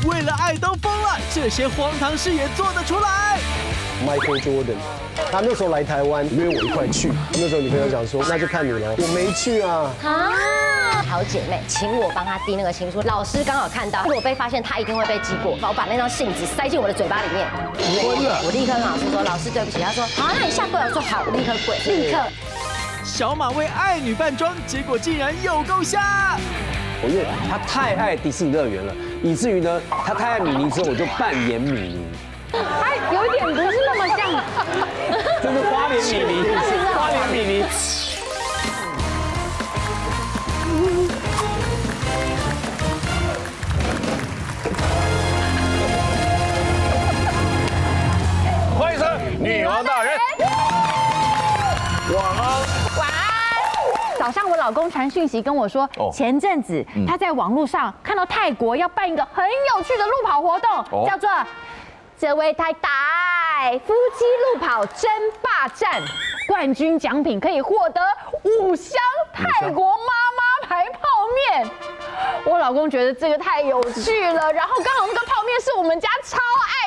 为了爱都疯了，这些荒唐事也做得出来。Michael Jordan， 他那时候来台湾约我一块去，那时候女朋友讲说那就看你了，我没去啊。好姐妹请我帮她递那个情书，老师刚好看到，如果被发现，她一定会被记过。我把那张信纸塞进我的嘴巴里面，昏了。我立刻跟老师说，老师对不起。他说好，那你下跪。我说好，我立刻跪，立刻。小马为爱女扮装，结果竟然有够瞎。因为他太爱迪士尼乐园了，以至于呢，他太爱米妮之后，我就扮演米妮。他有点不是那么像，就是花莲米妮，花莲米妮。欢迎收看《女王大人》。晚安。晚安。早上我老公传讯息跟我说，前阵子他在网络上看到泰国要办一个很有趣的路跑活动，叫做“这位太太夫妻路跑争霸战”，冠军奖品可以获得5箱泰国妈妈牌泡面。我老公觉得这个太有趣了，然后刚好那个泡面是我们家超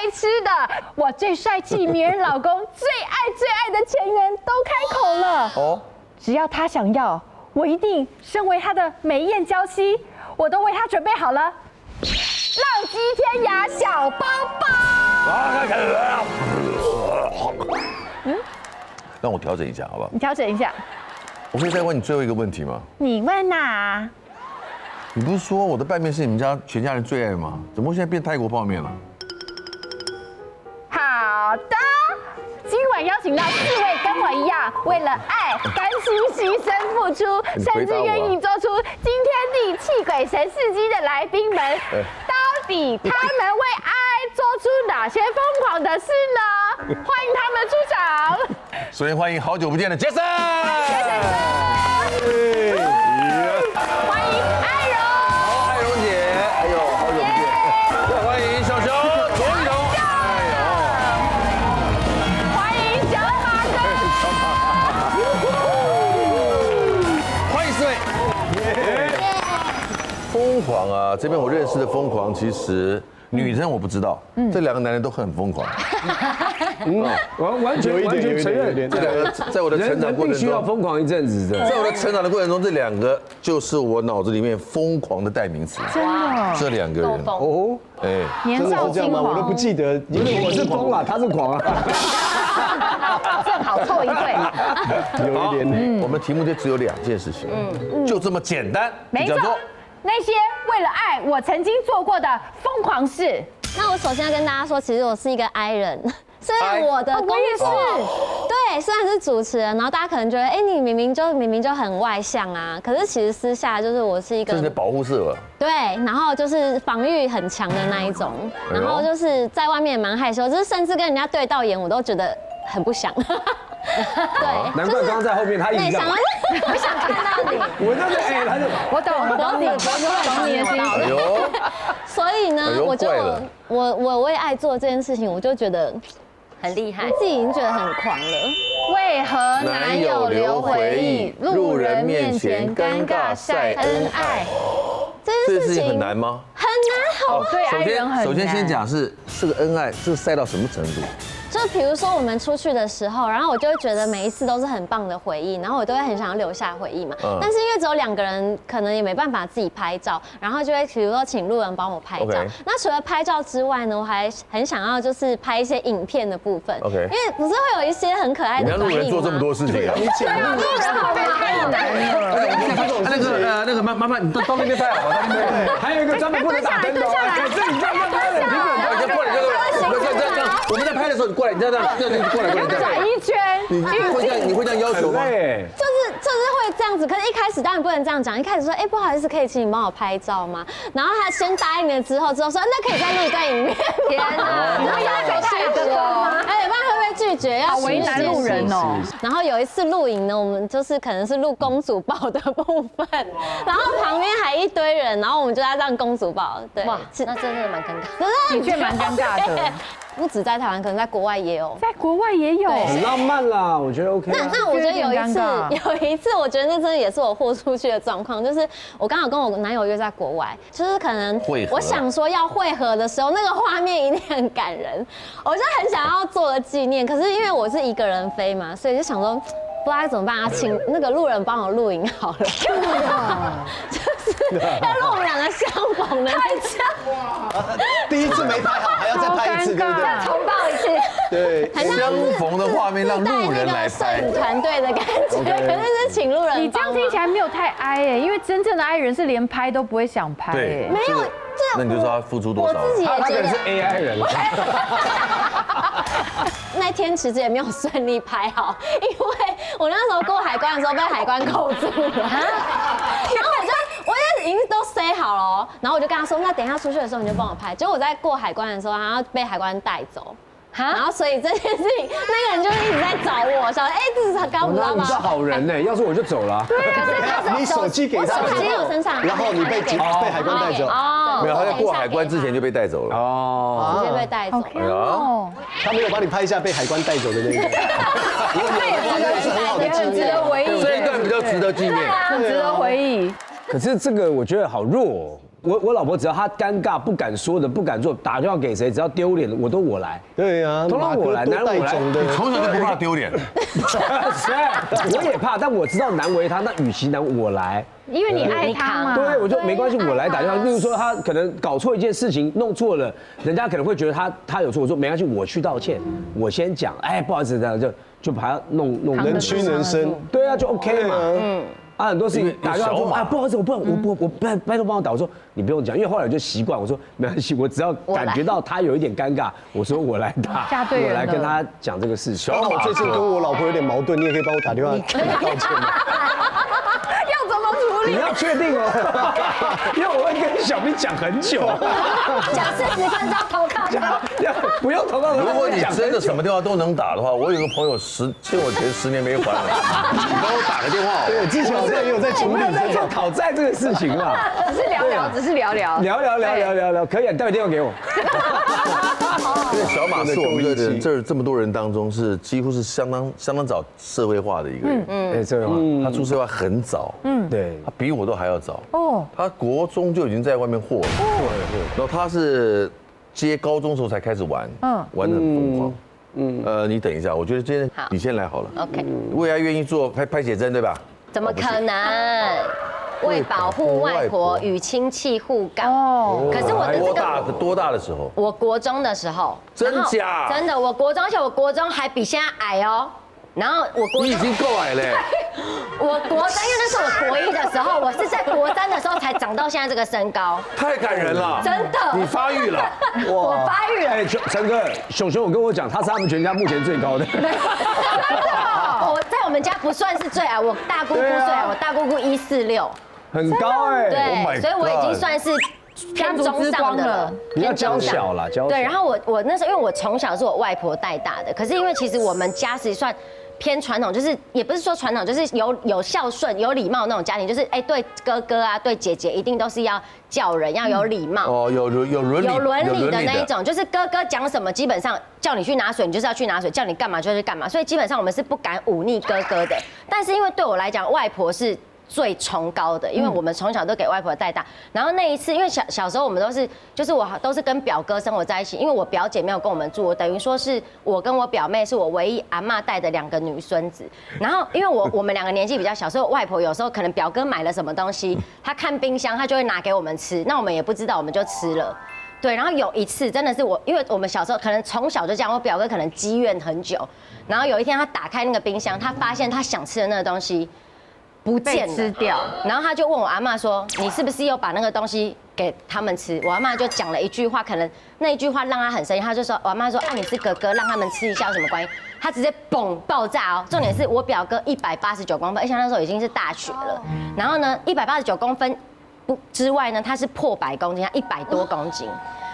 爱吃的，我最帅气迷人老公最爱的前缘都开口了。只要他想要，我一定身为他的美艳娇妻，我都为他准备好了浪迹天涯小包包。让我调整一下，好不好？你调整一下。我可以再问你最后一个问题吗？你问呐？你不是说我的拌面是你们家全家人最爱吗？怎么会现在变泰国泡面了？好的。今晚邀请到4位跟我一样，为了爱甘心牺牲付出，甚至愿意做出惊天地泣鬼神事迹的来宾们，到底他们为爱做出哪些疯狂的事呢？欢迎他们出场。首先欢迎好久不见的杰森，欢迎艾荣，艾荣姐，哎呦，好久不见，再欢迎小熊罗一荣，欢迎小马哥，欢迎4位。疯狂啊！这边我认识的疯狂，其实女生我不知道，这2个男人都很疯狂。完全承认，这2个在我的成长过程中必须要疯狂一阵子的。在我的成长的过程中，这2个就是我脑子里面疯狂的代名词。真的，这2个人哦，哎，年真的少轻是这样吗？我都不狂，记得。我是疯了，他是狂啊。正好凑一对。有一点。我们题目就只有2件事情，就这么简单，没错，那些为了爱我曾经做过的疯狂事。那我首先要跟大家说，其实我是一个 I 人。虽然我的工作对，虽然是主持人，然后大家可能觉得，哎，你明明就很外向啊，可是其实私下就是我是一个，这是保护色了。对，然后就是防御很强的那一种，然后就是在外面也蛮害羞，就是甚至跟人家对到眼，我都觉得很不想。对，难怪刚刚在后面他一直这样。我想看到你。我那个哎，他就我懂你的心哎呦，所以呢，我就我为爱做这件事情，我就觉得很厉害，自己已经觉得很狂了。为何男友留回忆，路人面前尴尬晒恩爱？这件事情很难吗？很难，好吗？对爱人很难。首先先讲是这个恩爱是晒到什么程度？就比如说我们出去的时候，然后我就会觉得每一次都是很棒的回忆，然后我都会很想要留下回忆嘛。但是因为只有2个人，可能也没办法自己拍照，然后就会比如说请路人帮我拍照。那除了拍照之外呢，我还很想要就是拍一些影片的部分。因为不是会有一些很可爱的路人做这么多事情啊！你请路人好太难了。那个妈妈，你到那边拍好了。还有一个专门不能打灯的，这你这样拍的，过来，这样，我们在拍的时候你过来，你这样过来，转一圈，你会这样要求吗？就是会这样子，可是一开始当然不能这样讲，一开始说，哎，不好意思，可以请你帮我拍照吗？然后他先答应了之后说，那可以再录一段影片。天哪，然后要求太多吗？哎，不然会不会拒绝？要为难路人哦。然后有一次录影呢，我们就是可能是录公主抱的部分，然后旁边还一堆人，然后我们就在让公主抱。对，哇，那真的蛮尴尬，的确蛮尴尬的。不止在台湾，可能在国外也有。在国外也有，对很浪漫啦，我觉得 OK 啊。那我觉得有一次有点尴尬，我觉得那真的也是我豁出去的状况，就是我刚好跟我男友约在国外，就是可能我想说要会合的时候，那个画面一定很感人，我就很想要做个纪念。可是因为我是一个人飞嘛，所以就想说不知道该怎么办啊，请那个路人帮我录影好了，就是要录我们两个相逢的太像，第一次没拍好，还要再拍一次，对不对？重报一次。对，相逢的画面让路人来摄拍影。团队的感觉，可能是请路人。你这样听起来没有太哀哎，因为真正的爱人是连拍都不会想拍对哎。没有那你就说他付出多少？我自己也觉得他可能是 AI 人。那天其实也没有顺利拍好，因为我那时候过海关的时候被海关扣住了，然后我也已经都 say 好了，然后我就跟他说，那等一下出去的时候你就帮我拍。结果我在过海关的时候，然后被海关带走。然后所以这件事情，那个人就一直在找我，想哎，这是他刚不知道吗？你是好人呢，要是我就走了。可是他你手机给他，手机在我身上，然后你被海关带走。哦，没有，他在过海关之前就被带走了。哦，直接被带走。哦，他没有帮你拍一下被海关带走的那个。这是很好的纪很值念得回忆，这一段比较值得纪念。很值得回忆。可是这个我觉得好弱哦。我老婆只要她尴尬不敢说的不敢做，打电话给谁，只要丢脸我来。对呀，通常我来，男人我来。你从小就不怕丢脸。我也怕，但我知道难为他，那与其难我来。因为你爱他嘛。对，我就没关系，我来打电话。例如说他可能搞错一件事情，弄错了，人家可能会觉得他有错，我说没关系，我去道歉，我先讲，哎，不好意思，这样就把他弄人屈人伸。对啊，就 OK 嘛。啊，很多事情打电话说，啊，不好意思，我拜托帮我打。我说你不用讲，因为后来我就习惯，我说没关系，我只要感觉到他有一点尴尬，我说我来打，我来跟他讲这个事情。那我最近跟我老婆有点矛盾，你也可以帮我打电话跟她道歉吗？要怎么处理？你要确定哦，因为我会跟小兵讲很久，讲40分钟投靠他。不用投靠他。如果你真的什么电话都能打的话，我有个朋友欠我钱10年没还了，你帮我打个电话。对，之前我也有在处理这种讨债这个事情嘛，只是聊聊，可以，你待会电话给我。因为小马是我们这么多人当中是几乎是相当早社会化的一个人。哎，社会化，他出社会很早。对，他比我都还要早。哦，他国中就已经在外面混了。然后他是接高中的时候才开始玩，玩得很疯狂。你等一下，我觉得今天你先来好了。OK。为爱愿意做拍写真对吧？怎么可能？为保护外婆与亲戚互告。哦。可是我的多大的时候？我国中的时候。真假？真的，我国中，而且我国中还比现在矮哦。然后你已经够矮嘞。我国三，因为那是我国1的时候，我是在国3的时候才长到现在这个身高。太感人了。真的。你发育了。我发育了。哎，陈哥，熊熊，我跟我讲，他是他们全家目前最高的。我在我们家不算是最矮，我大姑姑最矮，我大姑姑146。很高哎。对，所以我已经算是偏中上的了。你要娇小啦，娇小。对，然后我那时候因为我从小是我外婆带大的，可是因为其实我们家是算偏传统，就是也不是说传统，就是有孝顺、有礼貌那种家庭，就是哎对哥哥啊、对姐姐一定都是要叫人，要有礼貌。哦，有伦理的那一种，就是哥哥讲什么，基本上叫你去拿水，你就是要去拿水；叫你干嘛就是干嘛。所以基本上我们是不敢忤逆哥哥的。但是因为对我来讲，外婆是最崇高的，因为我们从小都给外婆带大。然后那一次，因为小时候我们我都是跟表哥生活在一起，因为我表姐没有跟我们住，我等于说是我跟我表妹是我唯一阿嬷带的2个女孙子。然后因为我们2个年纪比较小，所以外婆有时候可能表哥买了什么东西，她看冰箱，她就会拿给我们吃，那我们也不知道，我们就吃了。对，然后有一次真的是因为我们小时候可能从小就这样，我表哥可能积怨很久，然后有一天他打开那个冰箱，他发现他想吃的那个东西不见了，吃掉。然后他就问我阿嬷说：“你是不是又把那个东西给他们吃？”我阿嬷就讲了一句话，可能那一句话让他很生气，他就说：“我阿嬷说，你是哥哥，让他们吃一下有什么关系？”他直接嘣爆炸哦！重点是我表哥189公分，而且那时候已经是大学了。然后呢，189公分之外呢，他是破100公斤，他100多公斤。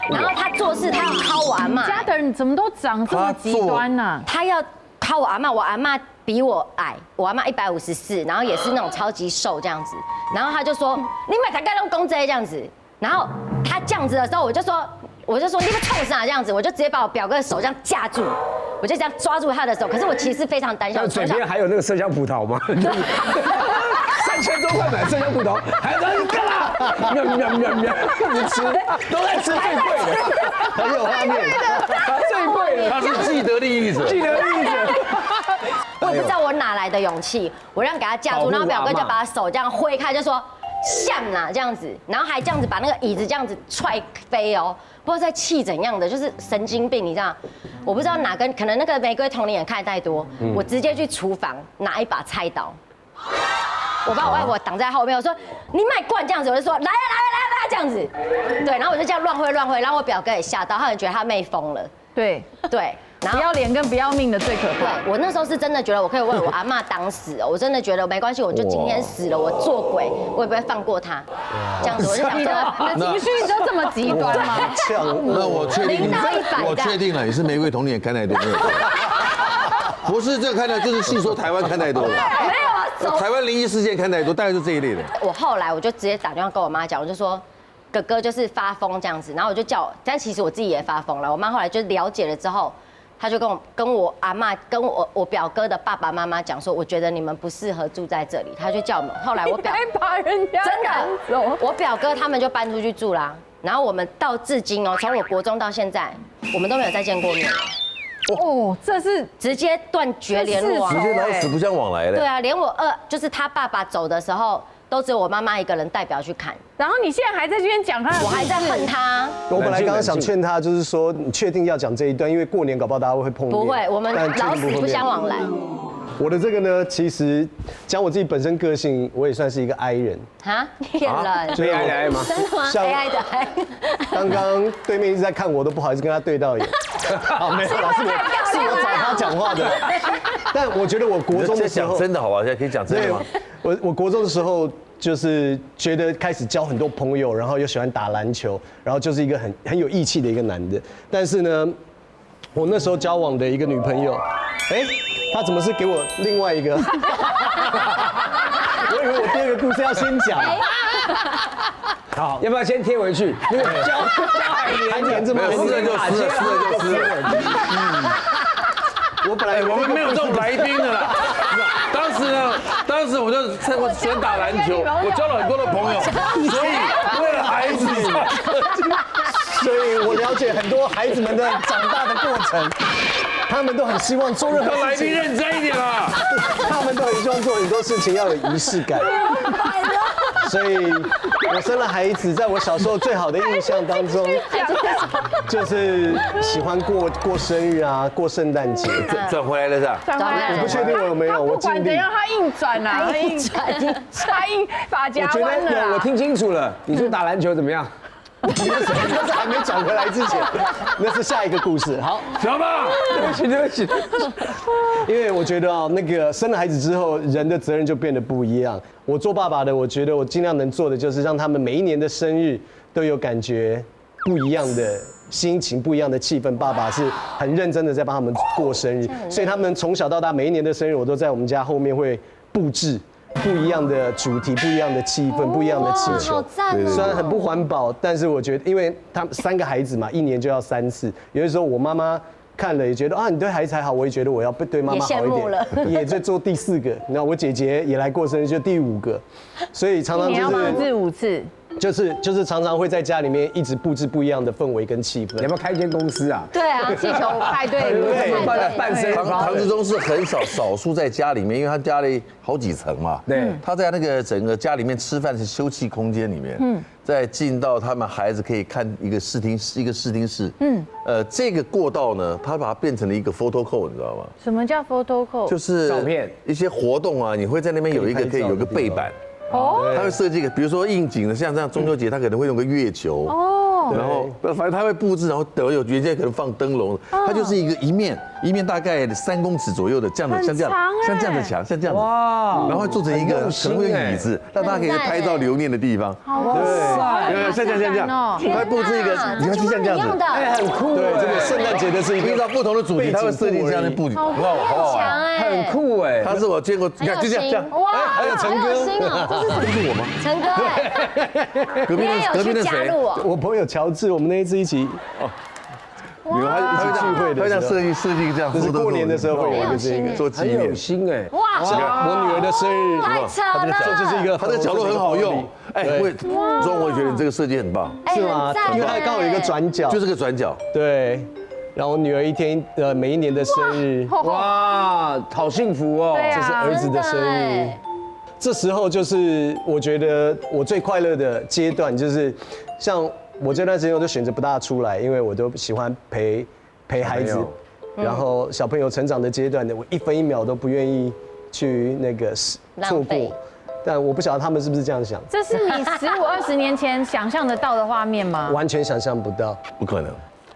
然后他做事，他要敲我阿嬷。家的人怎么都长这么极端呢？他要敲我阿嬷，我阿嬷比我矮，我阿嬷154，然后也是那种超级瘦这样子。然后他就说：“你买才盖弄公仔这样子。”然后他这样子的时候，我就说：“我就说你们冲啥这样子，我就直接把我表哥的手这样架住，我就这样抓住他的手。可是我其实非常胆小，嘴边还有那个麝香葡萄吗？3000多块买麝香葡萄，还在你干嘛？喵喵喵喵，你吃，都在吃最贵的，很有画面，最贵的，他是既得利益者，既得利益者。我也不知道我哪来的勇气，我让给他架住，然后表哥就把手这样挥开，就说像啦这样子，然后还这样子把那个椅子这样子踹飞哦，不知道在气怎样的，就是神经病，你知道？我不知道哪根，可能那个玫瑰童年也看太多，我直接去厨房拿一把菜刀，我把我外婆挡在后面，我说你卖惯这样子，我就说来这样子，对，然后我就这样乱挥，然后我表哥也吓到，他很觉得他妹疯了，对，然后不要脸跟不要命的最可怕。对我那时候是真的觉得我可以为我阿嬷当死哦，我真的觉得没关系，我就今天死了，我做鬼我也不会放过他，这样子我就想说，你的情绪就这么极端吗？那我确定0到100，我确定了，你是玫瑰童年看太多，不是这个看太，就是戏说台湾看太多了，没有啊，台湾灵异事件看太多，大概就这一类的。我后来我就直接打电话跟我妈讲，我就说哥哥就是发疯这样子，然后我就叫，但其实我自己也发疯了。我妈后来就了解了之后，她就跟我阿嬷跟我表哥的爸爸妈妈讲说，我觉得你们不适合住在这里，他就叫我们。后来我表还把人家真赶的走，我表哥他们就搬出去住啦。然后我们到至今哦，从我国中到现在，我们都没有再见过面，哦，这是直接断绝联络啊直。接老死不相往来了。对啊，连我就是他爸爸走的时候，都只有我妈妈一个人代表去看，然后你现在还在这边讲他的，我还在恨他。我本来刚刚想劝他，就是说你确定要讲这一段，因为过年搞不好大家会碰面。不会，我们但确老死不定碰面相往来。我的这个呢，其实讲我自己本身个性，我也算是一个 I 人。啊，骗人！所以爱的爱吗？真的吗像？AI 的 AI。刚刚对面一直在看我，都不好意思跟他对到眼。好，没有啦，是我找他讲话的。但我觉得我国中的时候讲，真的好吧？现在可以讲真的吗？我国中的时候就是觉得开始交很多朋友，然后又喜欢打篮球，然后就是一个很有义气的一个男的。但是呢，我那时候交往的一个女朋友，她怎么是给我另外一个？我以为我第二个故事要先讲。好，要不要先贴回去？那个交海年这么撕了就撕了，撕了就撕了。我本来我们没有这种来宾的啦。当时我就喜欢打篮球，我交了很多的朋友，所以为了孩子，所以我了解很多孩子们的长大的过程，他们都很希望做任何来宾事情，认真一点啊！他们都很希望做很多事情要有仪式感。所以，我生了孩子，在我小时候最好的印象当中，就是喜欢过生日啊，过圣诞节。转回来了是吧？我不确定我有没有，我不管尽力。怎样，他硬转啊，他硬发夹我觉弯了啦。得我听清楚了，你说打篮球怎么样？那是还没转回来之前，那是下一个故事。好，小吧，对不起。因为我觉得啊，那个生了孩子之后，人的责任就变得不一样。我做爸爸的，我觉得我尽量能做的就是让他们每一年的生日都有感觉不一样的心情、不一样的气氛。爸爸是很认真的在帮他们过生日，所以他们从小到大每一年的生日，我都在我们家后面会布置不一样的主题、不一样的气氛、不一样的气球。好赞哦！虽然很不环保，但是我觉得，因为他们3个孩子嘛，1年就要3次。有的时候我妈妈看了也觉得啊，你对孩子还好，我也觉得我要对妈妈好一也羡慕了点，也在做第4个。那我姐姐也来过生日，就第5个，所以常常你要布就是置5次，就是常常会在家里面一直布置不一样的氛围跟气氛你要。不要开一间公司啊？对啊，气球派对，办生日唐志忠是很少数在家里面，因为他家里好几层嘛。对，他在那个整个家里面吃饭是休憩空间里面，再进到他们孩子可以看一个视听室，这个过道呢，他把它变成了一个 photo call， 你知道吗？什么叫 photo call？就是照片一些活动啊，你会在那边有一个可以有个背板。哦，他会设计一个，比如说应景的，像这样中秋节，他可能会用个月球，然后反正他会布置，然后等有原先可能放灯笼，它就是一个一面大概3公尺左右的这样的，像这样的墙，像这样的，然后会做成一个可能会有椅子，让大家可以拍照留念的地方。对，像这样，他会布置一个，你看就像这样子，很酷。对，这个圣诞节的是一个依照不同的主题，他会设计这样的布景，好不好玩？很酷哎。他是我见过，你看就这样，哇，还有陈哥，好有心哦，这是我吗？陈哥哎，隔壁你也有去加那谁？入哦。我朋友敲乔治，我们那一次一起你们还一起聚会的时候他这样设计这样，就是过年的时候会有一个这个做纪很有念。心哎。哇，像我女儿的生日，太扯了，这就是一个它的角落很好用，哎，我也觉得你这个设计很棒，是吗？因为它刚好有一个转角，就是个转角。对。然后我女儿每一年的生日，哇，好幸福哦！对啊这是儿子的生日。这时候就是我觉得我最快乐的阶段，就是像我这段时间我都选择不大出来，因为我都喜欢陪孩子，然后小朋友成长的阶段的，我1分1秒都不愿意去那个错过。但我不晓得他们是不是这样想，这是你15、20年前想象得到的画面吗？完全想象不到。不可能。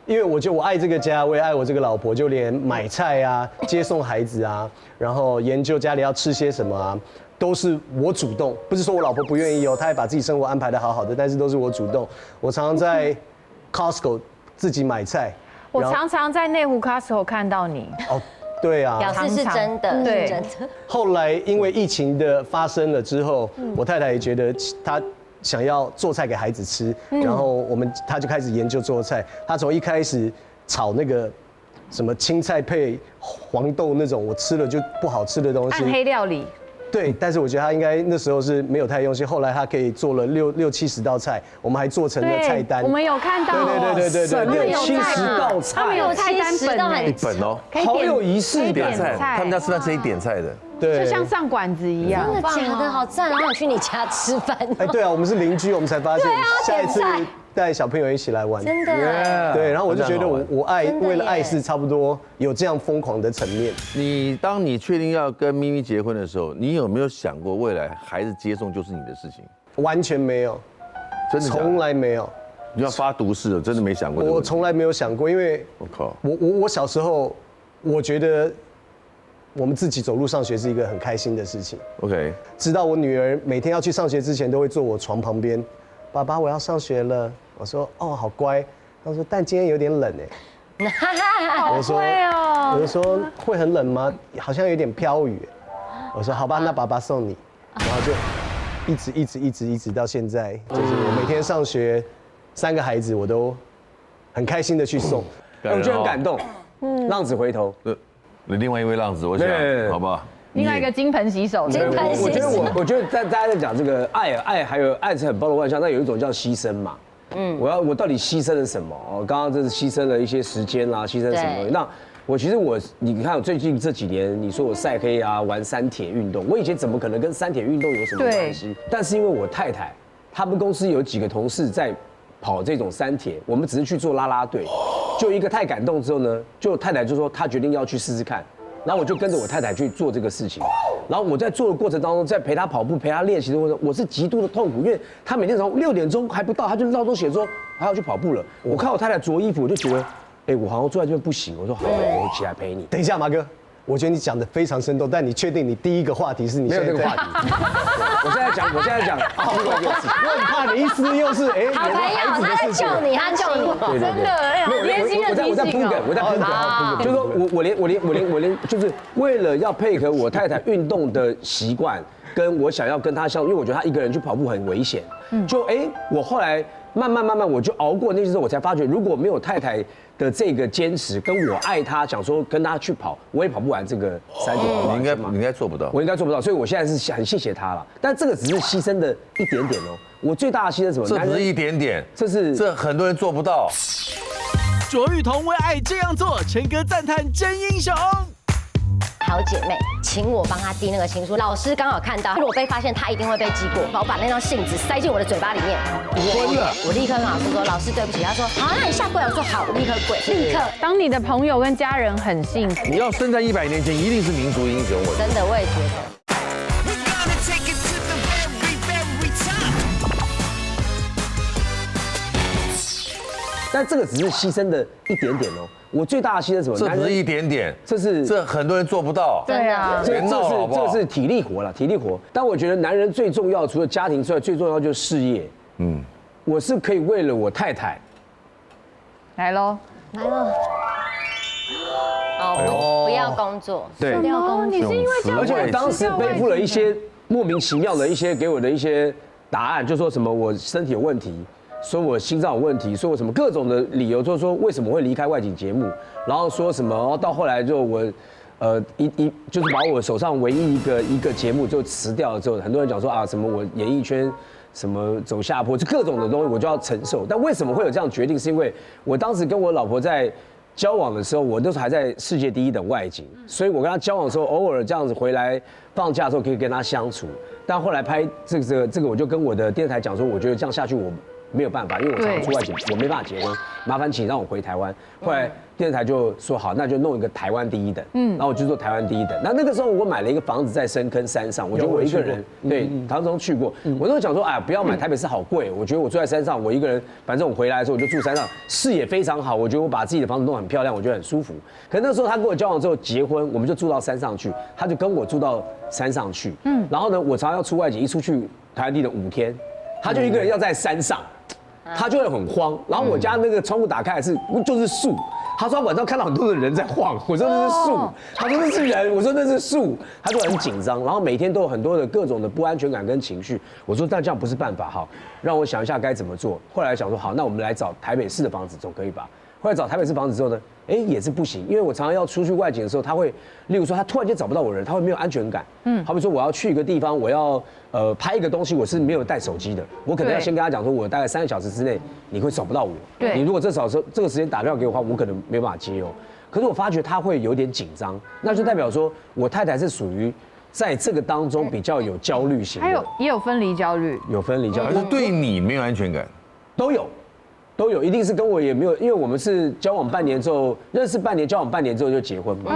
因为我觉得我爱这个家，我也爱我这个老婆，就连买菜啊、接送孩子啊，然后研究家里要吃些什么啊，都是我主动。不是说我老婆不愿意哦，她也把自己生活安排得好好的，但是都是我主动。我常常在 Costco 自己买菜。我常常在内湖 Costco 看到你。哦，对啊。表示是真的，对是真的。后来因为疫情的发生了之后，我太太也觉得她想要做菜给孩子吃，然后他就开始研究做菜。他从一开始炒那个什么青菜配黄豆那种我吃了就不好吃的东西，暗黑料理。对，但是我觉得他应该那时候是没有太用心。后来他可以做了60-70道菜，我们还做成了菜单。我们有看到。对60-70道菜，他们有菜单本1本哦，好有仪式点感。菜，他们家吃饭可以点菜的。对，就像上馆子一样。真的假的？好赞！我想去你家吃饭。哎，对啊，我们是邻居，我们才发现下一次带小朋友一起来玩。真的。对，然后我就觉得我爱为了爱是差不多有这样疯狂的层面。当你确定要跟咪咪结婚的时候，你有没有想过未来孩子接送就是你的事情？完全没有，真的从来没有。你要发毒誓了，真的没想过。我从来没有想过，因为我靠，我小时候我觉得我们自己走路上学是一个很开心的事情。OK， 直到我女儿每天要去上学之前，都会坐我床旁边，爸爸我要上学了。我说哦好乖。他说但今天有点冷哎。好会哦。我就说会很冷吗？好像有点飘雨。我说好吧，那爸爸送你。然后就一直到现在，就是我每天上学，3个孩子我都很开心的去送。我觉得很感动。浪子回头。另外一位浪子，我想好不好？另外一个金盆洗手。我觉得大家在讲这个爱，还有爱是很包罗万象，但有一种叫牺牲嘛。我到底牺牲了什么？刚刚这是牺牲了一些时间啦，牺牲什么东西？那你看我最近这几年，你说我晒黑啊，玩三铁运动，我以前怎么可能跟三铁运动有什么关系？但是因为我太太，他们公司有几个同事在跑这种三铁，我们只是去做啦啦队，就一个太感动之后呢，就太太就说她决定要去试试看。然后我就跟着我太太去做这个事情，然后我在做的过程当中，在陪她跑步、陪她练习的过程，我是极度的痛苦，因为她每天早上6点钟还不到，她就闹钟写说她要去跑步了。我看我太太着衣服，我就觉得，哎，我好像坐在这边不行。我说好，我起来陪你。等一下，马哥，我觉得你讲的非常生动，但你确定你第一个话题是你没有这个话题？我现在讲，另外一个事情，我很怕你一思又是哎，好朋友，他在救你，他救你，真的哎，贴心的提醒哦。我在铺梗，就是说我连就是为了要配合我太太运动的习惯，跟我想要跟她相处，因为我觉得她一个人去跑步很危险。我后来慢慢我就熬过那些时候，我才发觉如果没有太太的这个坚持，跟我爱她，想说跟她去跑，我也跑不完这个3点。你应该做不到，我应该做不到，所以我现在是很谢谢她了。但这个只是牺牲的一点点哦。我最大的牺牲是什么？这不是一点点，这很多人做不到。卓玉彤为爱这样做，陈哥赞叹真英雄。好姐妹，请我帮她递那个情书。老师刚好看到，如果被发现，她一定会被记过。我把那张信纸塞进我的嘴巴里面，我立刻跟老师说：“老师对不起。”他说：“好，那你下跪。”我说：“好，我立刻跪，立刻。”当你的朋友跟家人很幸福，你要生在100年前，一定是民族英雄。真的，我也觉得。但这个只是牺牲的一点点哦。我最大的牺牲什么？这不是一点点，这很多人做不到。对啊，这是体力活了，体力活。但我觉得男人最重要，除了家庭之外，最重要就是事业。我是可以为了我太太。来喽，来了。哦，不要工作。对，不要工作。你是因为这样，而且我当时背负了一些莫名其妙的一些给我的一些答案，就说什么我身体有问题。说我心脏有问题，说我什么各种的理由，就是说为什么会离开外景节目，然后说什么，然后到后来就我。就是把我手上唯一一个节目就辞掉了之后，很多人讲说啊，什么我演艺圈什么走下坡，就各种的东西我就要承受。但为什么会有这样决定？是因为我当时跟我老婆在交往的时候，我那时候还在世界第一等外景，所以我跟她交往的时候，偶尔这样子回来放假的时候可以跟她相处。但后来拍这个，我就跟我的电视台讲说，我觉得这样下去我没有办法，因为我常常出外景，我没办法结婚，麻烦请让我回台湾。后来电视台就说好，那就弄一个台湾第一等，然后我就做台湾第一等。那个时候我买了一个房子在深坑山上，我觉得我一个人，对，唐中去过，我那时候讲说，哎，不要买台北市好贵，我觉得我住在山上，我一个人，反正我回来的时候我就住山上，视野非常好，我觉得我把自己的房子弄得很漂亮，我觉得很舒服。可是那时候他跟我交往之后结婚，我们就住到山上去，他就跟我住到山上去，然后呢，我常常要出外景，一出去台湾地的5天，他就一个人要在山上。他就会很慌，然后我家那个窗户打开就是树，他说晚上看到很多的人在晃，我说那是树，他说那是人，我说那是树，他就很紧张，然后每天都有很多的各种的不安全感跟情绪。我说但这样不是办法，好，让我想一下该怎么做。后来想说好，那我们来找台北市的房子总可以吧？后来找台北市房子之后呢，也是不行，因为我常常要出去外景的时候，他会，例如说他突然间找不到我人，他会没有安全感。好比说我要去一个地方，我要拍一个东西，我是没有带手机的，我可能要先跟他讲说，我大概3个小时之内你会找不到我。你如果这个时间打电话给我的话，我可能没办法接哦。可是我发觉他会有点紧张，那就代表说我太太是属于在这个当中比较有焦虑型的，也有分离焦虑，有分离焦虑，还是对你没有安全感，都有，一定是跟我也没有，因为我们是交往半年之后认识半年，交往半年之后就结婚嘛，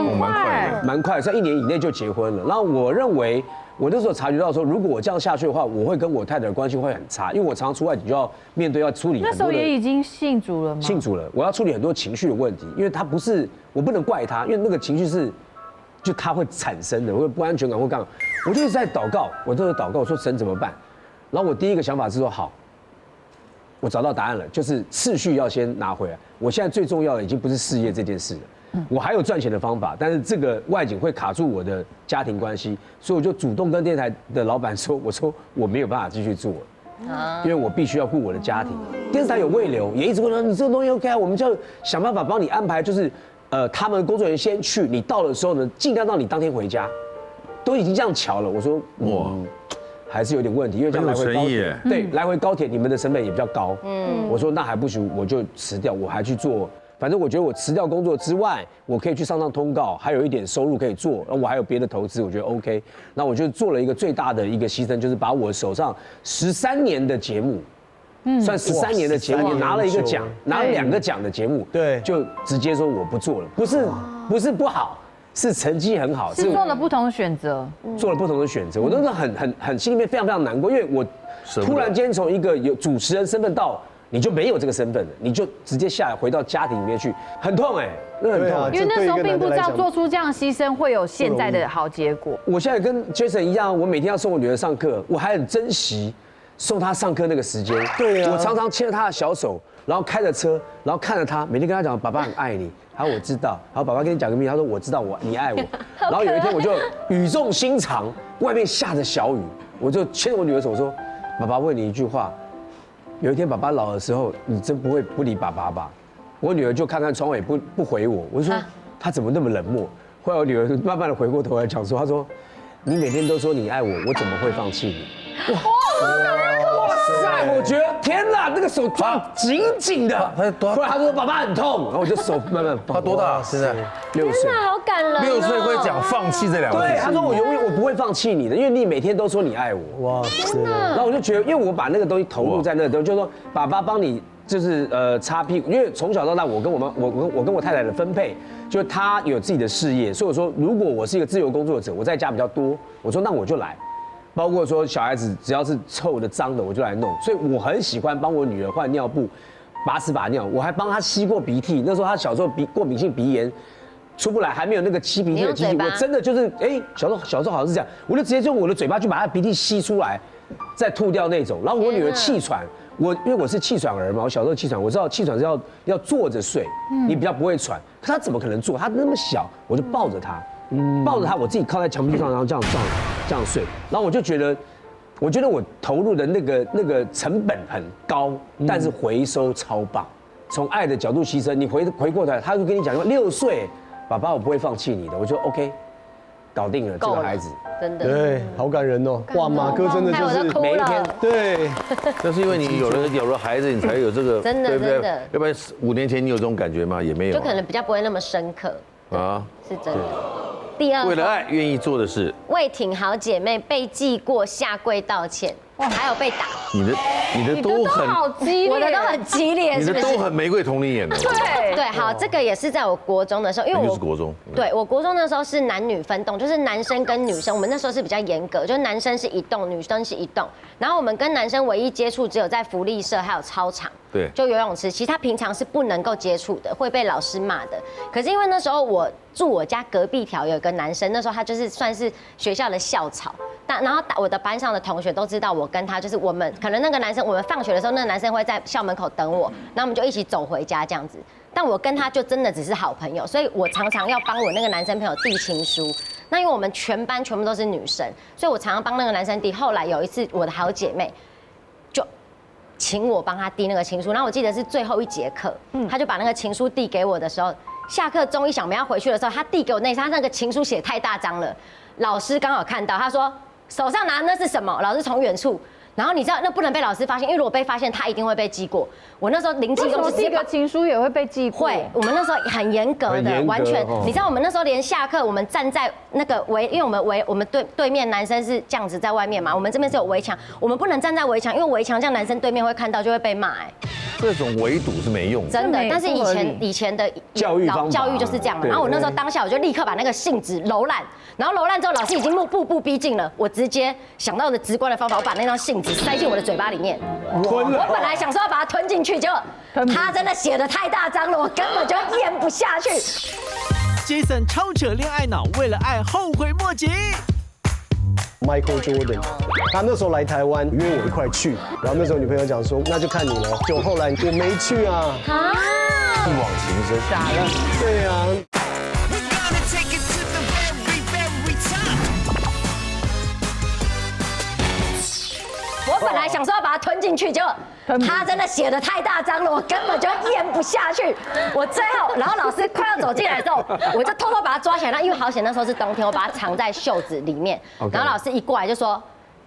蛮快，在1年以内就结婚了。然后我认为，我那时候察觉到说，如果我这样下去的话，我会跟我太太的关系会很差，因为我常常出外景就要面对要处理很多的。那时候也已经信主了吗？信主了，我要处理很多情绪的问题，因为他不是我不能怪他，因为那个情绪是就他会产生的，会不安全感或干嘛。我就一直在祷告，我都有祷告，我说神怎么办？然后我第一个想法是说好。我找到答案了，就是次序要先拿回来。我现在最重要的已经不是事业这件事了，我还有赚钱的方法，但是这个外景会卡住我的家庭关系，所以我就主动跟电台的老板说，我说我没有办法继续做了，因为我必须要顾我的家庭。电视台有胃流，也一直问说你这个东西 OK 啊，我们就要想办法帮你安排，就是他们工作人员先去，你到的时候呢，尽量让你当天回家，都已经这样巧了。我说哇。还是有点问题，因为这样来回高铁，对，来回高铁你们的成本也比较高。我说那还不行，我就辞掉，我还去做。反正我觉得我辞掉工作之外，我可以去上通告，还有一点收入可以做，我还有别的投资，我觉得 OK。那我就做了一个最大的一个牺牲，就是把我手上13年的节目，算13年的节目，拿了一个奖，拿了2个奖的节目，对，就直接说我不做了，不是不好。是成绩很好，是做了不同的选择，做了不同的选择，我真的很心里面非常非常难过，因为我突然间从一个有主持人身份到你就没有这个身份了，你就直接下来回到家庭里面去，很痛那很痛，因为那时候并不知道做出这样牺牲会有现在的好结果。我现在跟 Jason 一样，我每天要送我女儿上课，我还很珍惜送她上课那个时间，对啊，我常常牵着她的小手，然后开着车，然后看着她，每天跟她讲爸爸很爱你。然后我知道，然后爸爸跟你讲个秘密，他说我知道你爱我。然后有一天我就语重心长，外面下着小雨，我就牵着我女儿手说：“爸爸问你一句话，有一天爸爸老的时候，你真不会不理爸爸吧？”我女儿就看看窗外不回我，我就说她怎么那么冷漠？后来我女儿慢慢的回过头来讲说，她说：“你每天都说你爱我，我怎么会放弃你？”哇塞！我觉得天哪，那个手抓紧紧的。后来他说爸爸很痛，然后我就手慢慢放。他多大？现在天6岁。哪，好感人。6岁会讲放弃这2个字。对，他说我不会放弃你的，因为你每天都说你爱我。哇塞！然后我就觉得，因为我把那个东西投入在那个，就是说爸爸帮你就是擦屁股，因为从小到大我跟我太太的分配，就是她有自己的事业，所以我说如果我是一个自由工作者，我在家比较多，我说那我就来。包括说小孩子只要是臭的脏的我就来弄，所以我很喜欢帮我女儿换尿布，把屎把尿，我还帮她吸过鼻涕。那时候她小时候过敏性鼻炎出不来，还没有那个吸鼻涕的机器，我真的就是小时候好像是这样，我就直接用我的嘴巴去把她鼻涕吸出来，再吐掉那种。然后我女儿气喘，因为我是气喘儿嘛，我小时候气喘，我知道气喘是要坐着睡，你比较不会喘，可她怎么可能坐？她那么小，我就抱着她。抱着他，我自己靠在墙壁上，然后这样睡，然后我就觉得我觉得我投入的那个成本很高，但是回收超棒。从爱的角度牺牲，你回过头来，他就跟你讲说6岁，爸爸我不会放弃你的，我就 OK， 搞定了这个孩子。真的。对，好感人哦！哇，马哥真的就是每一天对，那是因为你有了孩子，你才有这个，真的对不对真的？要不然5年前你有这种感觉吗？也没有，就可能比较不会那么深刻，啊。是真的。第二，为了爱愿意做的事，为挺好姐妹被记过下跪道歉，还有被打，你的都很，好激烈，我的都很激烈，你的是不是？都很玫瑰童林演的。对对，好，这个也是在我国中的时候，因为我那就是国中。对我国中那时候是男女分栋，就是男生跟女生，我们那时候是比较严格，就是男生是一栋，女生是一栋。然后我们跟男生唯一接触只有在福利社还有操场，对，就游泳池，其他平常是不能够接触的，会被老师骂的。可是因为那时候我住我家隔壁条有一个男生，那时候他就是算是学校的校草，然后我的班上的同学都知道我跟他就是我们可能那个男生，我们放学的时候那个男生会在校门口等我，然后我们就一起走回家这样子。但我跟他就真的只是好朋友，所以我常常要帮我那个男生朋友递情书。那因为我们全班全部都是女生，所以我常常帮那个男生递。后来有一次，我的好姐妹就请我帮她递那个情书，然后我记得是最后一节课，她就把那个情书递给我的时候，下课钟一响，我们要回去的时候，她递给我那一刹，她那个情书写太大张了，老师刚好看到，他说手上拿的那是什么？老师从远处。然后你知道那不能被老师发现，因为如果被发现，他一定会被记过。我那时候灵机一动，寄个情书也会被记过。会，我们那时候很严格的，完全。你知道我们那时候连下课，我们站在那个因为我们对面男生是这样子在外面嘛，我们这边是有围墙，我们不能站在围墙，因为围墙这样男生对面会看到就会被骂。哎，这种围堵是没用的，真的。但是以前的教育就是这样嘛。然后我那时候当下我就立刻把那个信纸揉烂，然后揉烂之后老师已经步步逼近了，我直接想到的直观的方法，我把那张信纸塞进我的嘴巴里面。我本来想说要把它吞进去，结果他真的写的太大张了，我根本就咽不下去。Jason 超扯恋爱脑，为了爱后悔莫及。Michael Jordan， 他那时候来台湾约我一块去，然后那时候女朋友讲说那就看你了，结果后来我没去啊，一往情深。假的，对啊。我本来想说要把它吞进去，结果他真的写的太大张了，我根本就咽不下去。我最后，然后老师快要走进来的时候，我就偷偷把它抓起来。那因为好险那时候是冬天，我把它藏在袖子里面。然后老师一过来就说：“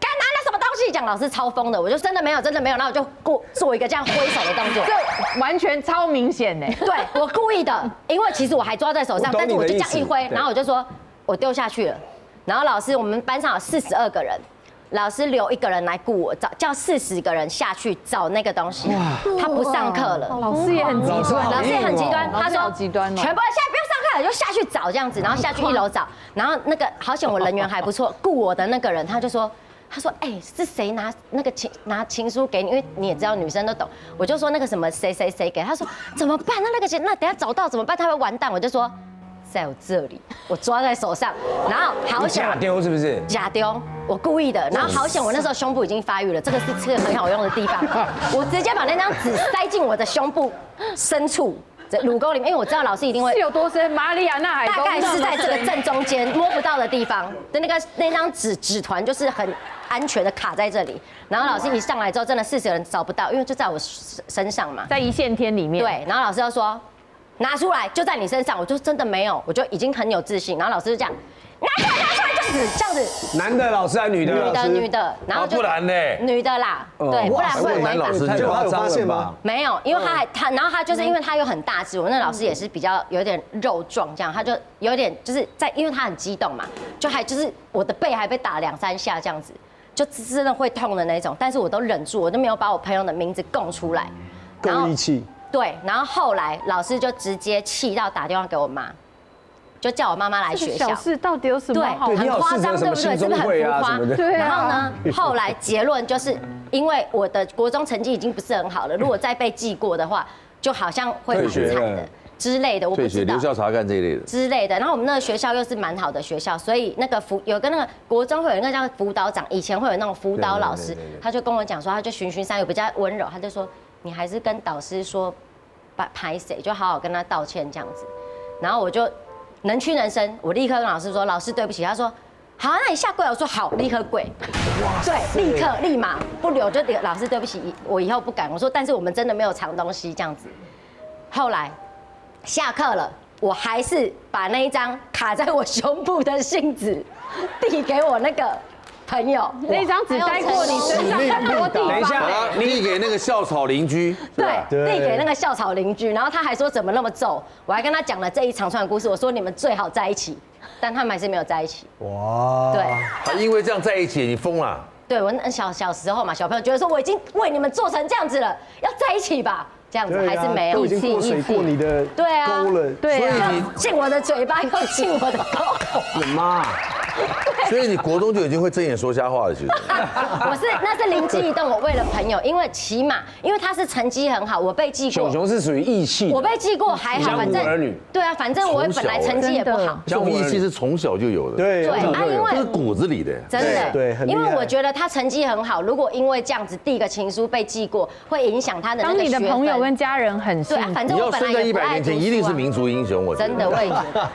干拿那什么东西？”讲老师超疯的，我就真的没有，真的没有。然后我就做一个这样挥手的动作，就完全超明显呢。对我故意的，因为其实我还抓在手上，但是我就这样一挥，然后我就说我丢下去了。然后老师，我们班上有42个人。老师留1个人来顾我，叫40个人下去找那个东西。他不上课了，老师也很极端，老师也很极端。他说极端哦，全部人现在不用上课了，就下去找这样子，然后下去1楼找。然后那个好险我人缘还不错，顾我的那个人他说，哎，是谁拿情书给你？因为你也知道女生都懂。我就说那个什么谁给，他说怎么办？那等下找到怎么办？他会完蛋。我就说。在我这里，我抓在手上，然后好险假丢是不是？假丢，我故意的。然后好险，我那时候胸部已经发育了，这个是很好用的地方。我直接把那张纸塞进我的胸部深处，乳沟里面，因为我知道老师一定会。是有多深？马里亚纳海沟。大概是在这个正中间摸不到的地方的那张纸团，就是很安全的卡在这里。然后老师一上来之后，真的40个人找不到，因为就在我身上嘛，在一线天里面。对，然后老师就说。拿出来就在你身上，我就真的没有，我就已经很有自信。然后老师就这样，拿出来，就是这样子。男的老师还是女的？女的，然后就不然呢？女的啦，对，不然会违反。结果他有发现吗？没有，因为然后他就是因为他又很大只，我那老师也是比较有点肉壮这样，他就有点就是因为他很激动嘛，就是我的背还被打2、3下这样子，就真的会痛的那种，但是我都忍住，我都没有把我朋友的名字供出来，够义气。对，然后后来老师就直接气到打电话给我妈，就叫我妈妈来学校。小事到底有什么好？对，很夸张，对不对？是不是很浮夸？对啊。然后呢，后来结论就是，因为我的国中成绩已经不是很好了，如果再被记过的话，就好像会蛮惨的之类的，我不知道。留校察看这一类的之类的。然后我们那个学校又是蛮好的学校，所以那个有个那个国中会有一个叫辅导长，以前会有那种辅导老师，他就跟我讲说，他就循循善诱，比较温柔，他就说。你还是跟导师说，拍谁就好好跟他道歉这样子，然后我就能屈能伸，我立刻跟老师说，老师对不起，他说好，那你下跪。我说好，立刻跪。对，立马不留就老师对不起，我以后不敢。我说，但是我们真的没有藏东西这样子。后来下课了，我还是把那一张卡在我胸部的信纸递给我那个朋友。那张纸待过你身上很多地等一下方。递给那个校草邻居，对，递给那个校草邻居，然后他还说怎么那么皱，我还跟他讲了这一长串的故事，我说你们最好在一起，但他们还是没有在一起。哇，对，他因为这样在一起，你疯了。对我那小时候嘛，小朋友觉得说我已经为你们做成这样子了，要在一起吧，这样子还是没有，都已经过水过你的沟了，对啊，进我的嘴巴又进我的沟。我的妈！所以你国中就已经会睁眼说瞎话了，其实。那是灵机一动，我为了朋友，因为起码因为他是成绩很好，我被记过。熊熊是属于义气，我被记过还好，反正儿女。对啊，反正我本来成绩也不好。这种义气是从小就有的，对对啊，因为这是骨子里的，真的对，很厉害因为我觉得他成绩很好，如果因为这样子递个情书被记过，会影响他的那当你的个学分。朋友跟家人很幸对啊，福。反正你要生在我本来也不100年前，爱读书啊一定是民族英雄，我觉得真的，我也觉得。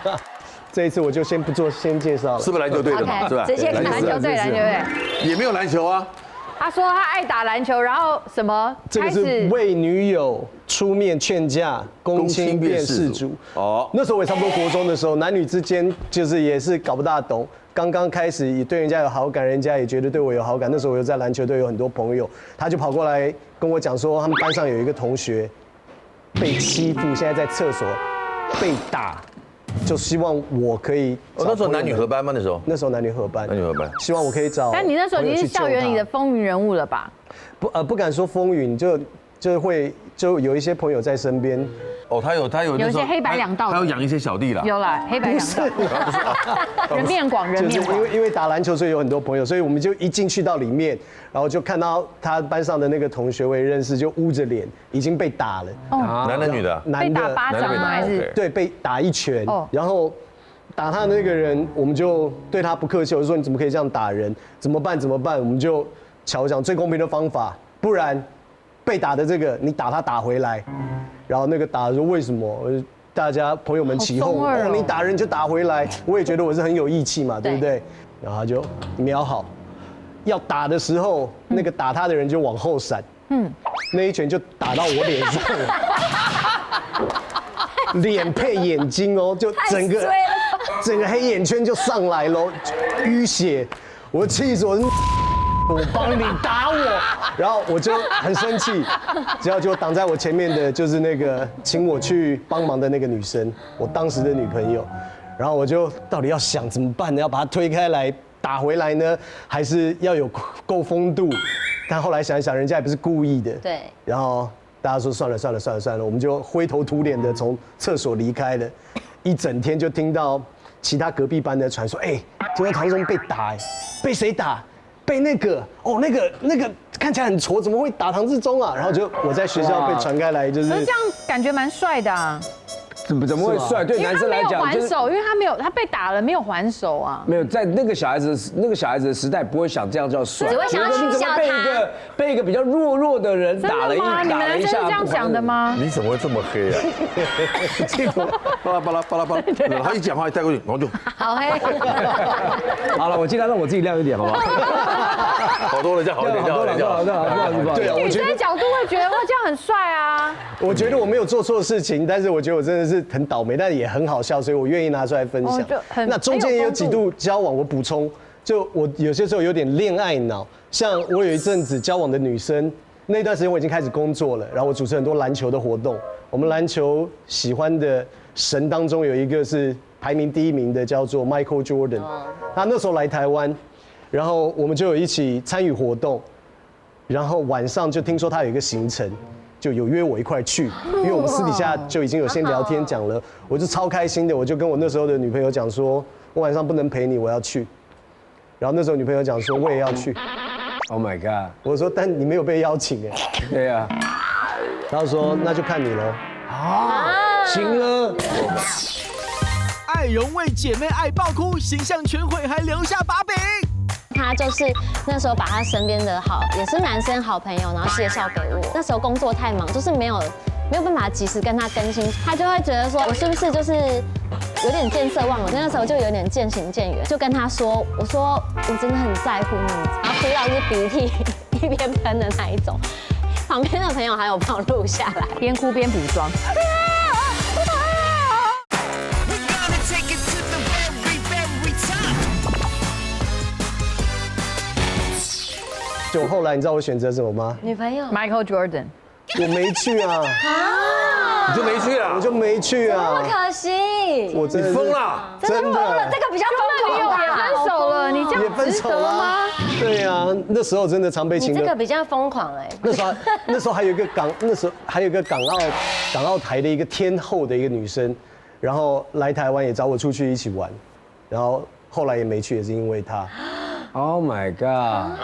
这一次我就先不做先介绍了，是不是篮球队的嘛？ OK，是吧？直接看篮球队，篮球队。也没有篮球啊。他说他爱打篮球，然后什么这个开始是为女友出面劝架，公亲变事主。哦，那时候我也差不多国中的时候，男女之间就是也是搞不大懂。刚刚开始也对人家有好感，人家也觉得对我有好感。那时候我又在篮球队有很多朋友，他就跑过来跟我讲说，他们班上有一个同学被欺负，现在在厕所被打，就希望我可以。那时候男女合班吗？那时候？那时候男女合班，男女合班，希望我可以找。但你那时候已经是校园里的风云人物了吧？不敢说风云，就有一些朋友在身边。哦，他有有一些黑白两道的他有养一些小弟啦。有啦，黑白两道，人面广，人就是面广。因为打篮球，所以有很多朋友，所以我们就一进去到里面，然后就看到他班上的那个同学我也认识，就捂着脸已经被打了，男的女的？被男的打巴掌吗？还是对被打一拳哦，然后打他的那个人，我们就对他不客气，我就说你怎么可以这样打人？怎么办？我们就瞧讲最公平的方法，不然被打的这个你打他打回来。然后那个打说为什么？大家朋友们起哄，哦，你打人就打回来。我也觉得我是很有义气嘛，对不对？然后他就瞄好，要打的时候，那个打他的人就往后闪，那一拳就打到我脸上了，脸配眼睛哦，就整个黑眼圈就上来了，淤血，我气死我。我帮你打我，然后我就很生气，只要就挡在我前面的就是那个请我去帮忙的那个女生，我当时的女朋友，然后我就到底要想怎么办呢？要把她推开来打回来呢，还是要有够风度？但后来想一想，人家也不是故意的，对。然后大家说算了，我们就灰头土脸的从厕所离开了，一整天就听到其他隔壁班的传说，今天唐中被打，被谁打？被那个看起来很挫，怎么会打唐志忠啊？然后就我在学校被传开来，就是可是这样感觉蛮帅的啊。怎么会帅？对男生来讲，因为他没有还手，因为他被打了没有还手啊。没有在那个小孩子的时代，不会想这样叫帅，只会想要取笑他。被一个比较弱的人打了一下，你们男生是这样想的吗？你怎么会这么黑啊？巴拉，然后一讲话一带过去，然后就好黑。好了，我尽量让我自己亮一点，好不好？好多了，这样好一点，好多了，对啊，女生的角度会觉得哇这样很帅啊。我觉得我没有做错事情，但是我觉得我真的是很倒霉，但也很好笑，所以我愿意拿出来分享。那中间也有几度交往，我补充，就我有些时候有点恋爱脑，像我有一阵子交往的女生，那段时间我已经开始工作了，然后我主持很多篮球的活动。我们篮球喜欢的神当中有一个是排名第1名的，叫做 Michael Jordan。他那时候来台湾，然后我们就有一起参与活动，然后晚上就听说他有一个行程。就有约我一块去，因为我们私底下就已经有先聊天讲了，我就超开心的，我就跟我那时候的女朋友讲说，我晚上不能陪你，我要去。然后那时候女朋友讲说，我也要去。Oh my god！ 我说，但你没有被邀请哎。对呀。然后说，那就看你喽。行了。艾荣为姐妹爱爆哭，形象全毁，还留下把柄。他就是那时候把他身边的也是男生好朋友，然后介绍给我。那时候工作太忙，就是没有办法及时跟他更新，他就会觉得说我是不是就是有点见色忘友，那时候就有点渐行渐远，就跟他说，我说我真的很在乎你，然后哭到是鼻涕一边喷的那一种，旁边的朋友还有帮我录下来，边哭边补妆。就后来你知道我选择什么吗？女朋友 Michael Jordan， 我没去啊，你就没去了，我就没去那啊，可惜，我真的是疯了。真的这个比较疯狂吧？也分手了，你这也分样值得手了吗吗？？对啊，那时候真的常被情歌。你这个比较疯狂哎。那时候还有一个港澳台的一个天后的一个女生，然后来台湾也找我出去一起玩，然后后来也没去，也是因为她。 Oh my god！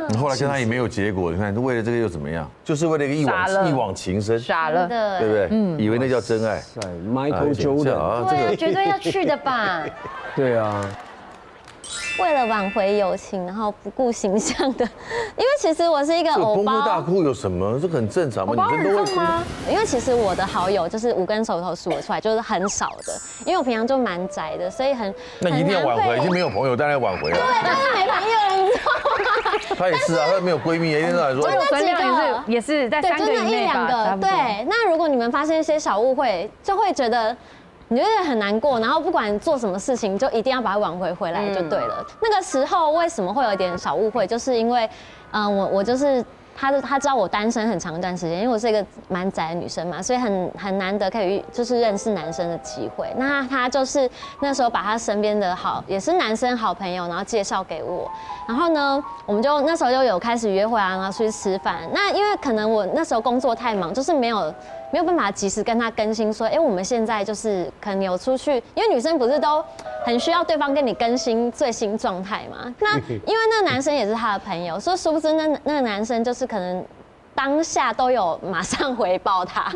你后来跟他也没有结果，你看为了这个又怎么样？就是为了一傻了个一往情深，傻了，对不对？以为那叫真爱。 Michael Jordan， 啊，对啊，绝对要去的吧？对啊，为了挽回友情，然后不顾形象的，因为其实我是一个偶这崩哭大包。哭有什么？这很正常嘛，包女生都会哭。因为其实我的好友就是5根手头数得出来，就是很少的。因为我平常就蛮宅的，所以那一定要挽回，已经没有朋友，当然要挽回了。对，但是没朋友，你知道吗？她也是啊，她没有闺蜜，一天到晚说我有存量也是在对， 3就个以那1、2内吧，差个。不多。对，那如果你们发生一些小误会，就会觉得。你就会很难过，然后不管做什么事情，就一定要把它挽回来就对了。那个时候为什么会有一点小误会，就是因为，我就是他知道我单身很长一段时间，因为我是一个蛮宅的女生嘛，所以很难得可以就是认识男生的机会。那他就是那时候把他身边的也是男生好朋友，然后介绍给我。然后呢，我们就那时候就有开始约会啊，然后出去吃饭。那因为可能我那时候工作太忙，就是没有办法及时跟他更新说，我们现在就是可能有出去，因为女生不是都很需要对方跟你更新最新状态嘛。那因为那个男生也是他的朋友，所以殊不知那个男生就是可能当下都有马上回报他，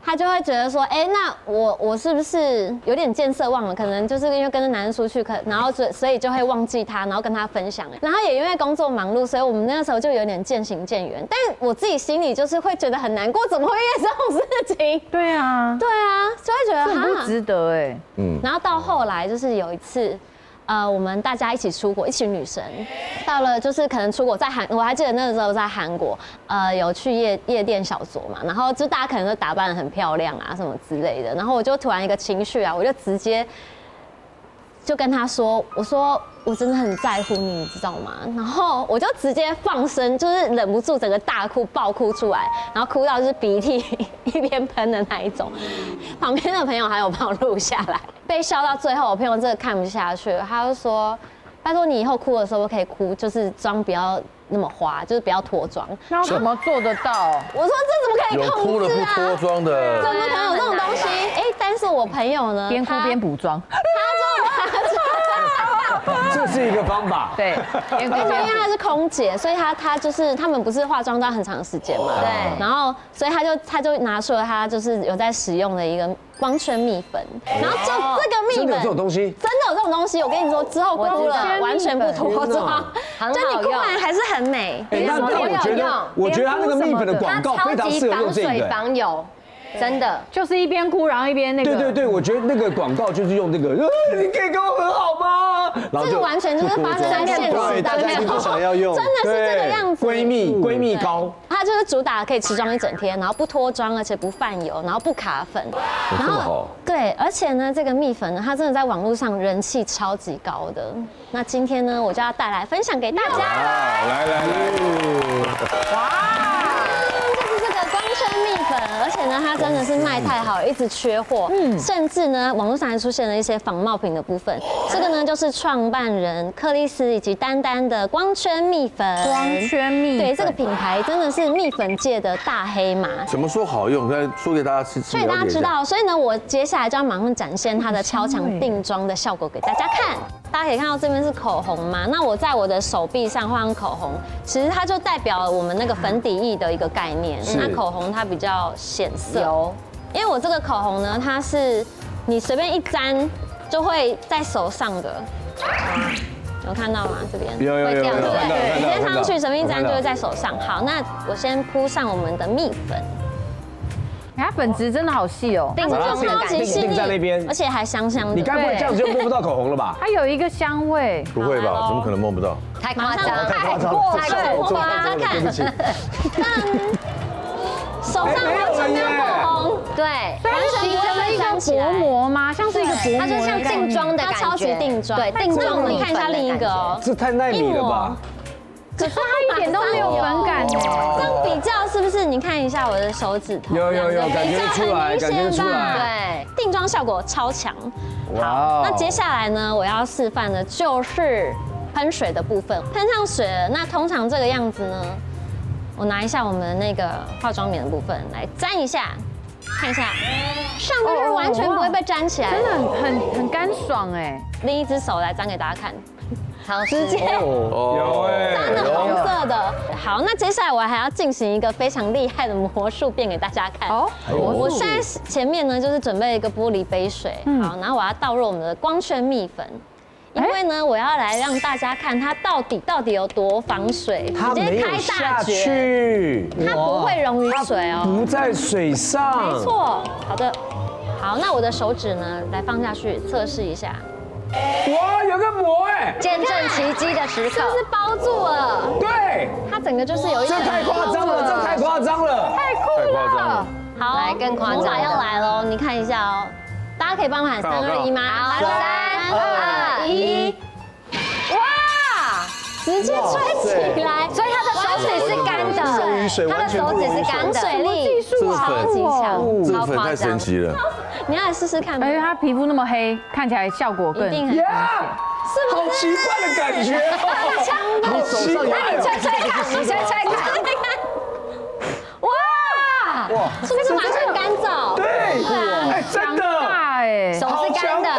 他就会觉得说，那我是不是有点见色忘了？可能就是因为跟着男生出去，然后所以就会忘记他，然后跟他分享。然后也因为工作忙碌，所以我们那个时候就有点渐行渐远。但我自己心里就是会觉得很难过，怎么会遇这种事情？对啊，对啊，就会觉得很不值得哎。然后到后来就是有一次。我们大家一起出国，一群女生，到了就是可能出国我还记得那个时候在韩国，有去夜店小酌嘛，然后就大家可能都打扮得很漂亮啊什么之类的，然后我就突然一个情绪啊，我就直接就跟他说，我说我真的很在乎你，你知道吗？然后我就直接放声，就是忍不住整个大哭爆哭出来，然后哭到就是鼻涕一边喷的那一种。旁边的朋友还有帮我录下来，被笑到最后，我朋友真的看不下去了，他就说：“拜托你以后哭的时候可以哭，就是妆不要那么花，就是不要脱妆。”那怎么做得到？我说这怎么可以有哭了不控制啊？脱妆的，怎么可能有这种东西？但是我朋友呢，边哭边补妆，这是一个方法。对，边哭而且边因为她是空姐，所以她就是他们不是化妆到很长时间嘛，对然后所以她就拿出了她就是有在使用的一个光圈蜜粉，然后就这个蜜真的有粉这种东西？真的有这种东西，我跟你说，之后哭我知道了完全不脱妆，很就你哭好用。完还是很美。但我觉得他那个蜜粉的广告它非常超级防适合用这水个。防油，真的。就是一边哭然后一边那个。对，我觉得那个广告就是用这个，你可以跟我很好吗？然后这个完全就是发生在现实对，大当中，家一定不想要用。真的是这个样子。闺蜜膏，它就是主打可以持妆一整天，然后不脱妆，而且不泛油，然后不卡粉。然这么好对，而且呢，这个蜜粉呢，它真的在网络上人气超级高的。那今天呢，我就要带来分享给大家。来，就是这个光圈蜜粉，而且呢，它真的是卖太好，一直缺货。甚至呢，网络上还出现了一些仿冒品的部分。这个呢，就是创办人克里斯以及丹丹的光圈蜜粉。光圈蜜粉，对，这个品牌真的是蜜粉界的大黑马。怎么说好用？来说给大家吃，所以大家知道，所以呢，我接下来就要马上展现它的超强定妆的效果给大家看。大家可以看到这边是口红嘛，那我在我的手臂上画上口红，其实它就代表了我们那个粉底液的一个概念。那口红它比较显色，因为我这个口红呢，它是你随便一沾就会在手上的。有看到吗？这边有会这样，对不对？看到你先上去，随便一我看到沾就会在手上。好，那我先铺上我们的蜜粉。它粉质真的好细哦，定妆超级细定在那边而且还香香的。你该不会这样子就摸不到口红了吧？它有一个香味。不会吧？怎么可能摸不到？太夸张了，太过分了，大家看，对不起，手上完全没有口红，对，完全不会一个粘起来薄膜吗？像是一个薄膜，它就像定妆的感觉，它超级定妆。对，定妆的。你看一下另一个哦，这太奈米了吧？可是它一点都没有粉感呢。这样比较是不是？你看一下我的手指头，有感觉出来，感觉出来。对，定妆效果超强。哇好，那接下来呢，我要示范的就是喷水的部分。喷上水了，那通常这个样子呢，我拿一下我们那个化妆棉的部分来沾一下，看一下，上面是完全不会被粘起来，真的很干爽哎。另一只手来沾给大家看。好，直接有哎，沾的红色的。好，那接下来我还要进行一个非常厉害的魔术变给大家看。哦，我现在前面呢就是准备一个玻璃杯水，好，然后我要倒入我们的光圈蜜粉。因为呢，我要来让大家看它到底有多防水，它没有下去，它不会溶于水哦，不在水上。没错，好的，好，那我的手指呢，来放下去测试一下。哇，有个膜哎，见证奇迹的时刻，是不是包住了？对，它整个就是有一这太夸张了，这太夸张了，太酷了。好，来更夸张魔法要来喽，你看一下哦，大家可以帮我喊3、2、1吗？好，3、2、1，哇！直接吹起来，所以他的手指是干的，他的手指是干的，水力超级强，这个粉太神奇了。你要来试试看。而且它皮肤那么黑，看起来效果更。一定很呀，好奇怪的感觉，好奇怪。那你吹吹看，你吹吹看。哇！是不是完全干燥？对，哎，真的，大哎，手是干的，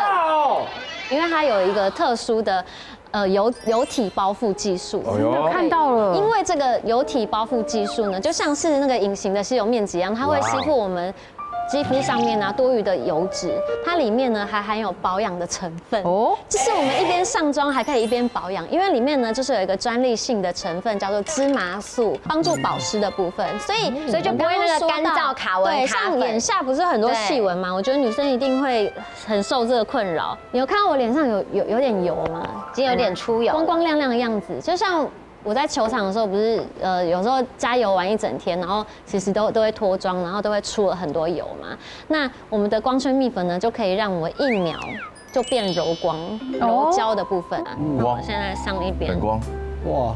因为它有一个特殊的油体包覆技术。我看到了。因为这个油体包覆技术呢，就像是那个隐形的吸油面纸一样，它会吸附我们肌肤上面啊多余的油脂，它里面呢还含有保养的成分哦，就是我们一边上妆还可以一边保养，因为里面呢就是有一个专利性的成分叫做芝麻素，帮助保湿的部分，所以就不会那个干燥卡纹。对，像眼下不是很多细纹嘛，我觉得女生一定会很受这个困扰。你有看到我脸上有点油吗？已经有点出油，光光亮亮的样子，就像。我在球场的时候，不是有时候加油玩一整天，然后其实都会脱妆，然后都会出了很多油嘛。那我们的光圈蜜粉呢，就可以让我们1秒就变柔光、柔焦的部分。我现在上一边，反光，哇，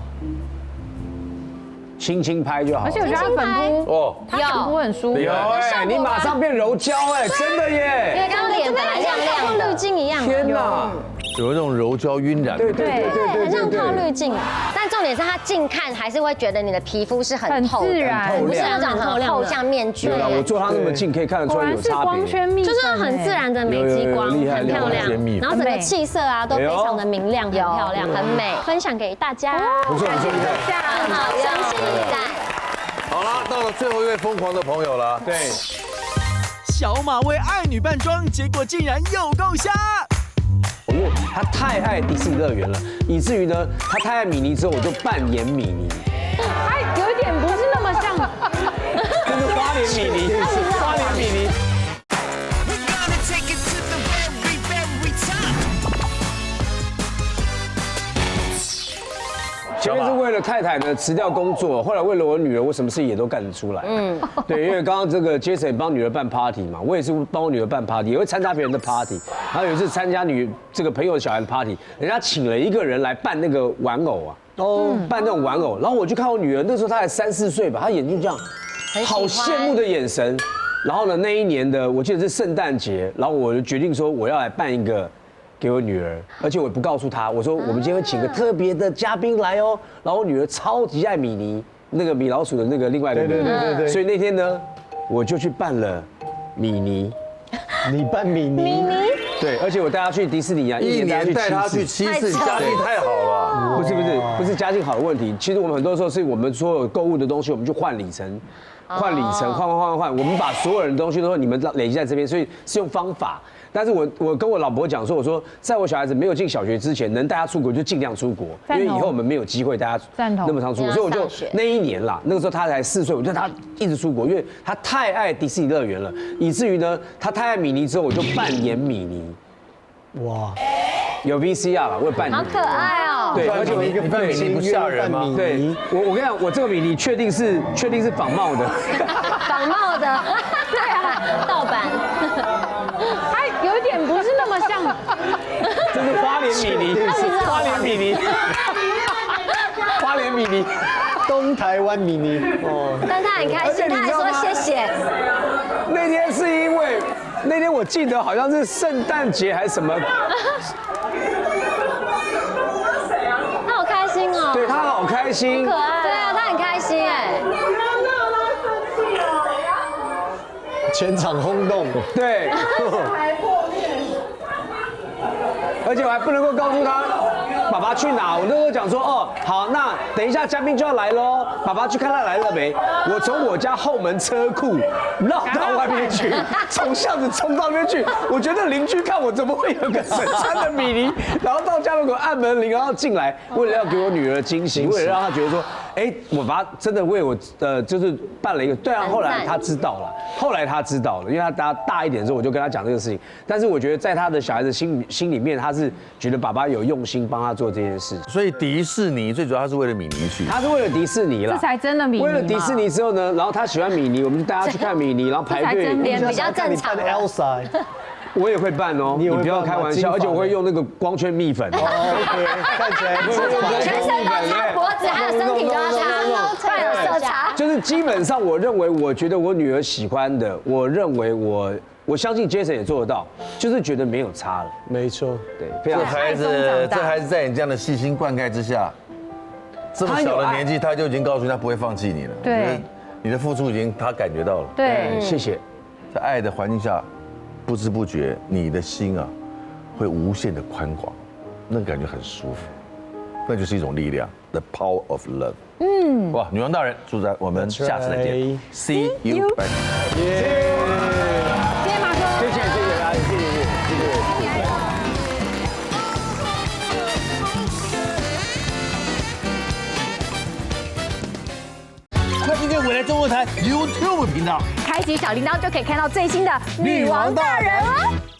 轻轻拍就好。而且我觉得它粉扑哦，它粉扑很舒服。有哎，你马上变柔焦哎，真的因耶！为刚刚脸本来亮亮的，滤镜一样。天哪！有那种柔焦晕染。对，很像套滤镜，但重点是它近看还是会觉得你的皮肤是很透的，自然，不是那种很厚像面具。有了，我做它那么近，可以看得出来有差光别。圈蜜粉，就是很自然的美肌光，厉害很漂亮，然后整个气色啊都非常的明亮，很漂亮，很美，分享给大家。不错，很好，相信赞。好了，到了最后一位疯狂的朋友了。对，小马为爱女扮装，结果竟然有够瞎。因为他太爱迪士尼乐园了，以至于呢，他太爱米妮之后，我就扮演米妮。它有一点不是那么像，就是花莲米妮，花莲米妮。前面是为了太太呢辞掉工作，后来为了我女儿，我什么事也都干得出来。对，因为刚刚这个 Jason 帮女儿办 party 嘛，我也是帮我女儿办 party，也会参加别人的 party。然后有一次参加这个朋友小孩的 party，人家请了一个人来扮那个玩偶啊，扮那种玩偶。然后我去看我女儿，那时候她才3、4岁吧，她眼睛这样，好羡慕的眼神。然后呢，那一年的我记得是圣诞节，然后我就决定说我要来办一个。给我女儿，而且我也不告诉她，我说我们今天会请个特别的嘉宾来哦。然后我女儿超级爱米妮，那个米老鼠的那个另外一个米妮，对。所以那天呢，我就去扮了米妮。你扮米妮？对，而且我带她去迪士尼啊，一年带她去7次，家境太好了。不是家境好的问题，其实我们很多时候是我们所有购物的东西，我们去换里程。换里程，换。我们把所有人的东西都说你们累积在这边，所以是用方法。但是我跟我老婆讲说，我说在我小孩子没有进小学之前，能带他出国就尽量出国，因为以后我们没有机会带他那么常出国，所以我就那一年啦，那个时候他才4岁，我就带他一直出国，因为他太爱迪士尼乐园了，以至于呢，他太爱米妮之后，我就扮演米妮。哇，有 VCR 了，我有扮演。好可爱哦。对，而且一个米妮不吓人吗？对，我跟你讲，我这个米妮确定是仿冒的。仿冒的，对啊，盗版。它有一点不是那么像，这是花莲米妮，花莲米妮，花莲米妮，东台湾米妮哦。但他很开心，他还说谢谢。那天是因为那天我记得好像是圣诞节还是什么，他好开心哦。对他好开心，可爱。对啊，他很开心哎。全场轰动。对，而且我还不能够告诉他爸爸去哪，我那时候讲说哦好，那等一下嘉宾就要来喽，爸爸去看他来了没。我从我家后门车库绕到外面去，从巷子冲到那边去。我觉得邻居看我怎么会有个神穿的米妮，然后到家门口按门铃，然后进来，为了要给我女儿惊喜，为了让她觉得说，哎，我爸真的为我就是办了一个。对啊，后来他知道了，因为他大一点的时候，我就跟他讲这个事情。但是我觉得在他的小孩子心里面，他是觉得爸爸有用心帮他做这件事。所以迪士尼最主要他是为了米妮去，他是为了迪士尼啦，这才真的米妮。为了迪士尼之后呢，然后他喜欢米妮，我们就带他去看米妮，然后排队。脸比较正常。 Elsa， 我也会扮哦，你不要开玩笑，而且我会用那个光圈蜜粉。OK， 看起来全身都擦，脖子还有身体都要擦，不然有色差。就是基本上，我觉得我女儿喜欢的，我认为我相信 Jason 也做得到，就是觉得没有差了。没错，对，非常这孩子在你这样的细心灌溉之下，这么小的年纪他就已经告诉你他不会放弃你了。对，你的付出已经他感觉到了。对，谢谢。在爱的环境下，不知不觉你的心啊，会无限的宽广，那感觉很舒服，那就是一种力量 ，the power of love。哇，女王大人，祝我们下次再见 ，See you back。谢谢马哥，谢谢大家，谢谢。快订阅未来中文台 YouTube 频道，开启小铃铛就可以看到最新的女王大人哦。